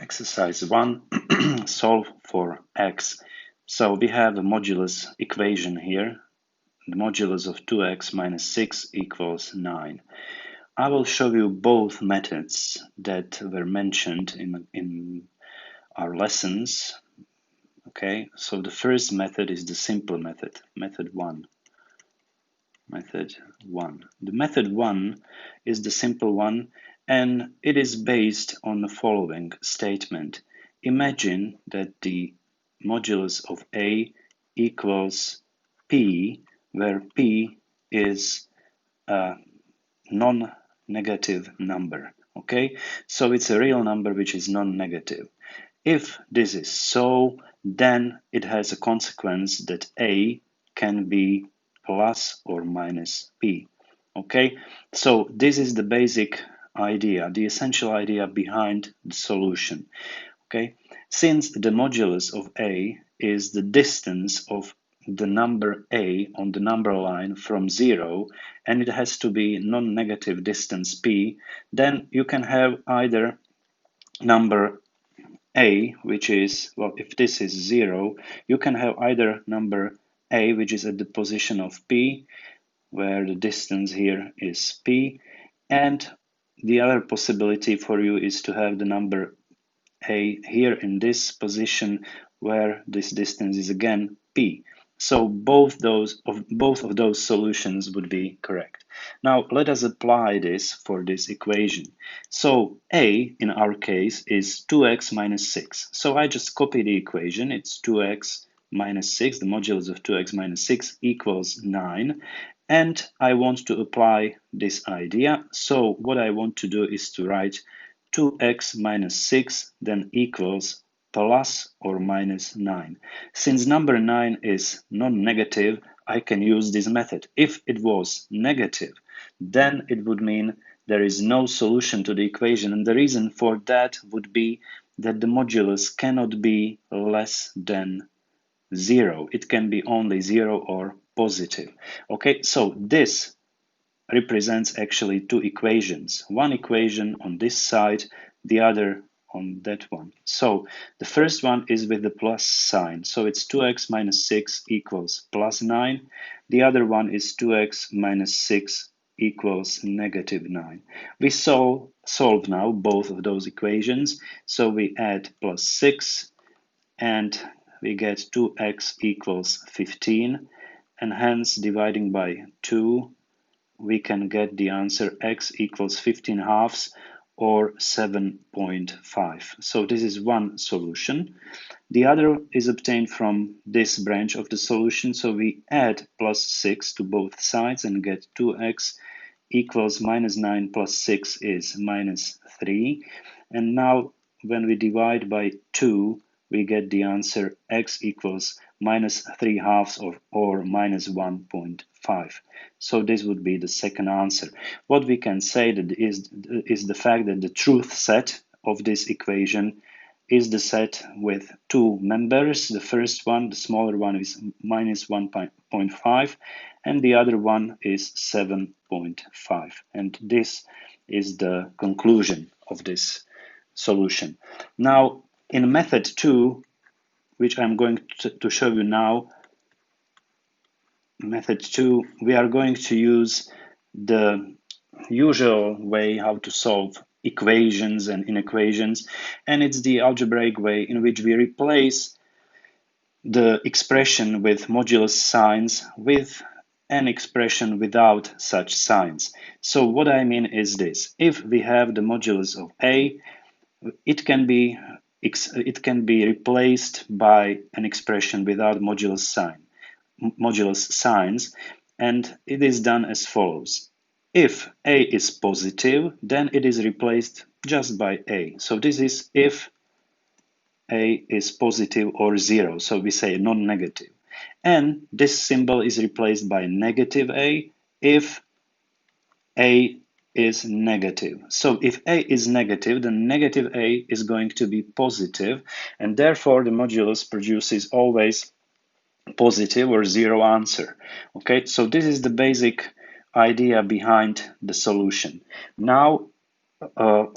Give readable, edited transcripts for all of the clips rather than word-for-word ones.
Exercise 1, solve for x. So we have a modulus equation here. The modulus of 2x minus 6 equals 9. I will show you both methods that were mentioned in our lessons. Okay, so the first method is the simple method, method 1. The method 1 is the simple one, and it is based on the following statement. Imagine that the modulus of A equals P, where P is a non-negative number. Okay, so it's a real number which is non-negative. If this is so, then it has a consequence that A can be plus or minus P. Okay, so this is the basic idea, the essential idea behind the solution. Okay, since the modulus of A is the distance of the number A on the number line from 0, and it has to be non-negative distance P, then you can have either number A, which is, well, if this is 0, you can have either number A, which is at the position of P, where the distance here is P, and the other possibility for you is to have the number A here in this position, where this distance is again P. So both of those solutions would be correct. Now let us apply this for this equation. So A in our case is 2x minus 6. So I just copy the equation. It's 2x minus 6. The modulus of 2x minus 6 equals 9. And I want to apply this idea. So what I want to do is to write 2x minus 6 then equals plus or minus 9. Since number 9 is non-negative, I can use this method. If it was negative, then it would mean there is no solution to the equation, and the reason for that would be that the modulus cannot be less than 0. It can be only 0 or positive. Okay, so this represents actually two equations. One equation on this side, the other on that one. So the first one is with the plus sign. So it's 2x minus 6 equals plus 9. The other one is 2x minus 6 equals negative 9. We solve now both of those equations. So we add plus 6 and we get 2x equals 15, and hence dividing by 2 we can get the answer x equals 15 halves or 7.5. So this is one solution. The other is obtained from this branch of the solution. So we add plus 6 to both sides and get 2x equals minus 9 plus 6 is minus 3. And now when we divide by 2, we get the answer x equals minus 3 halves or minus 1.5. So this would be the second answer. What we can say that is the fact that the truth set of this equation is the set with two members. The first one, the smaller one, is minus 1.5, and the other one is 7.5. And this is the conclusion of this solution. Now, in method 2, which I'm going to show you now, method 2, we are going to use the usual way how to solve equations and inequations, and it's the algebraic way in which we replace the expression with modulus signs with an expression without such signs. So what I mean is this: if we have the modulus of A, it can be replaced by an expression without modulus signs, and it is done as follows. If A is positive, then it is replaced just by A. So this is if A is positive or 0, so we say non-negative. And this symbol is replaced by negative A if A is negative. So if A is negative, then negative A is going to be positive, and therefore the modulus produces always positive or 0 answer. Okay, so this is the basic idea behind the solution. Now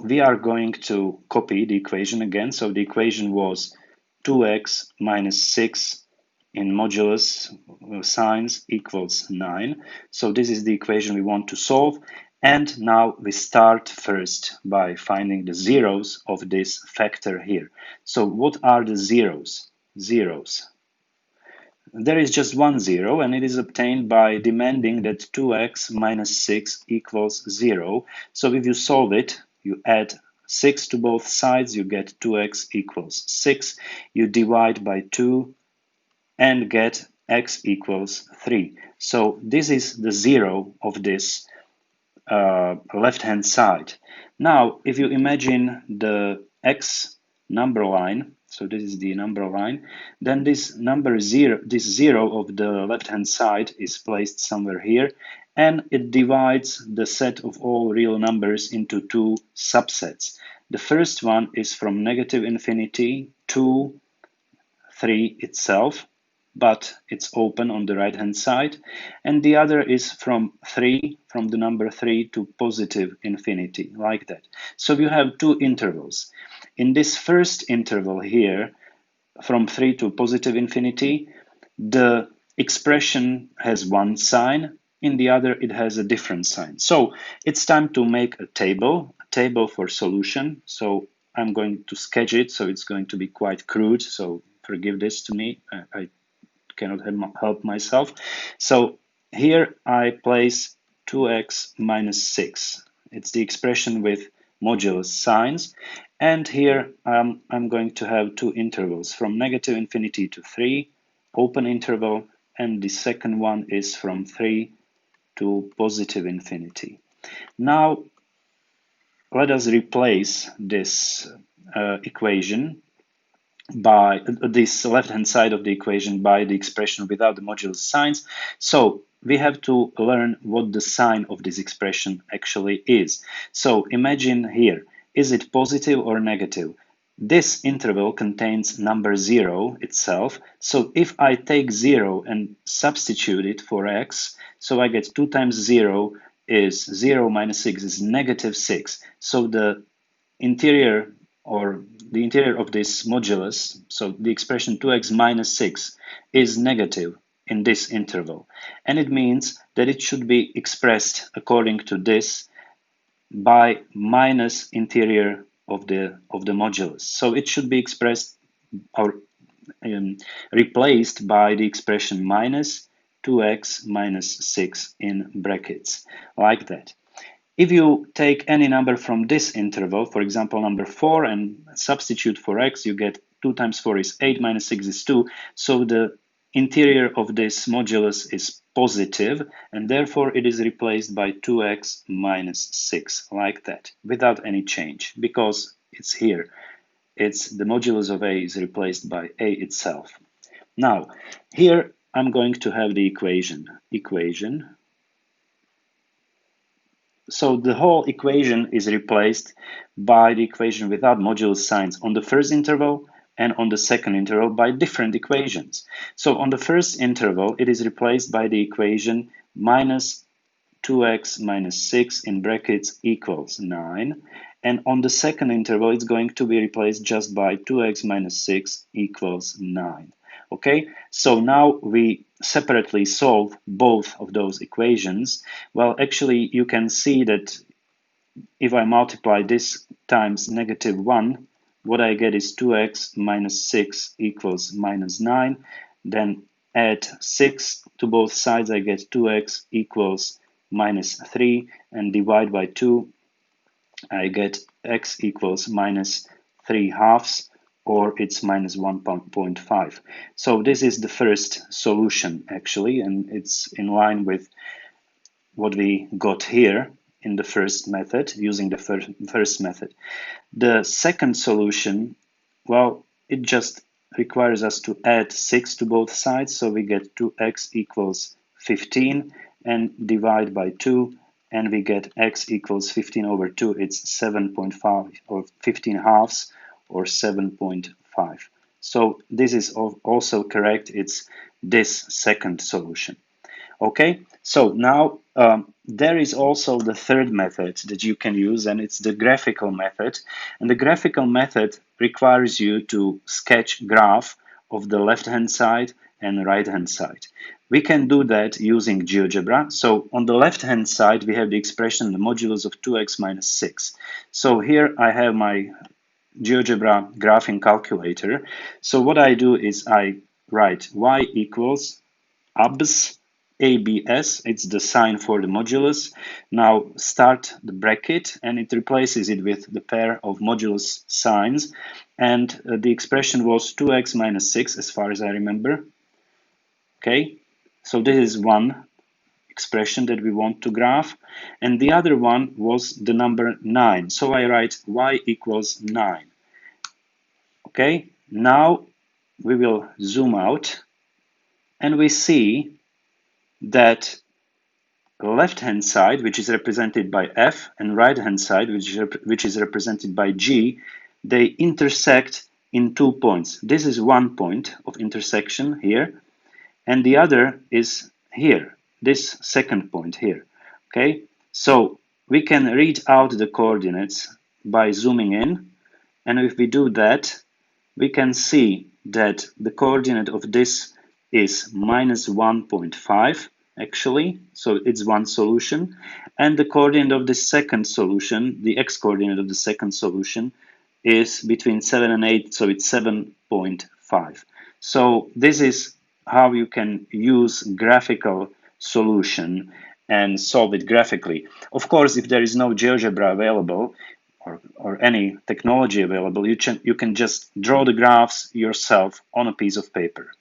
we are going to copy the equation again. So the equation was 2x minus 6 in modulus signs equals 9. So this is the equation we want to solve. And now we start first by finding the zeros of this factor here. So what are the zeros? Zeros. There is just one zero, and it is obtained by demanding that 2x minus 6 equals 0. So if you solve it, you add 6 to both sides, you get 2x equals 6. You divide by 2 and get x equals 3. So this is the zero of this left-hand side. Now, if you imagine the x number line, so this is the number line, then this number zero, this zero of the left-hand side is placed somewhere here, and it divides the set of all real numbers into two subsets. The first one is from negative infinity to 3 itself, but it's open on the right hand side, and the other is from the number 3 to positive infinity, like that. So you have two intervals. In this first interval here, from 3 to positive infinity, the expression has one sign, in the other it has a different sign. So it's time to make a table for solution. So I'm going to sketch it, so it's going to be quite crude, so forgive this to me. I cannot help myself. So here I place 2x minus 6. It's the expression with modulus signs. And here I'm going to have two intervals from negative infinity to 3, open interval, and the second one is from 3 to positive infinity. Now let us replace this equation by this left-hand side of the equation by the expression without the modulus signs. So we have to learn what the sign of this expression actually is. So imagine here, is it positive or negative? This interval contains number 0 itself. So if I take 0 and substitute it for x, so I get 2 times 0 is 0 minus 6 is negative 6. So the interior of this modulus, so the expression 2x minus 6 is negative in this interval. And it means that it should be expressed according to this by minus interior of the modulus. So it should be expressed or replaced by the expression minus 2x minus 6 in brackets, like that. If you take any number from this interval, for example, number 4, and substitute for x, you get 2 times 4 is 8, minus 6 is 2. So the interior of this modulus is positive, and therefore it is replaced by 2x minus 6, like that, without any change, because it's here. It's the modulus of a is replaced by a itself. Now, here I'm going to have the equation. So the whole equation is replaced by the equation without modulus signs on the first interval and on the second interval by different equations. So on the first interval, it is replaced by the equation minus 2x minus 6 in brackets equals 9. And on the second interval, it's going to be replaced just by 2x minus 6 equals 9. Okay, so now we separately solve both of those equations. Well, actually, you can see that if I multiply this times negative 1, what I get is 2x minus 6 equals minus 9. Then add 6 to both sides, I get 2x equals minus 3, and divide by 2, I get x equals minus 3 halves, or it's minus 1.5. So this is the first solution, actually, and it's in line with what we got here in the first method, using the first method. The second solution, well, it just requires us to add 6 to both sides, so we get 2x equals 15, and divide by 2, and we get x equals 15 over 2, it's 7.5, or 15 halves, or 7.5. So this is also correct, it's this second solution. Okay, so now There is also the third method that you can use, and it's the graphical method. And the graphical method requires you to sketch graph of the left-hand side and right-hand side. We can do that using GeoGebra. So on the left-hand side, we have the expression the modulus of 2x minus 6. So here I have my GeoGebra graphing calculator. So what I do is I write y equals ABS, it's the sign for the modulus. Now start the bracket and it replaces it with the pair of modulus signs. And the expression was 2x minus 6 as far as I remember. Okay, so this is one expression that we want to graph. And the other one was the number 9. So I write y equals 9. Okay, now we will zoom out and we see that left-hand side, which is represented by F, and right-hand side, which is represented by G, they intersect in 2 points. This is one point of intersection here, and the other is here, this second point here. Okay, so we can read out the coordinates by zooming in, and if we do that, we can see that the coordinate of this is minus 1.5 actually, so it's one solution, and the coordinate of the second solution, the x-coordinate of the second solution, is between 7 and 8, so it's 7.5. So this is how you can use graphical solution and solve it graphically. Of course, if there is no GeoGebra available, or any technology available, you can just draw the graphs yourself on a piece of paper.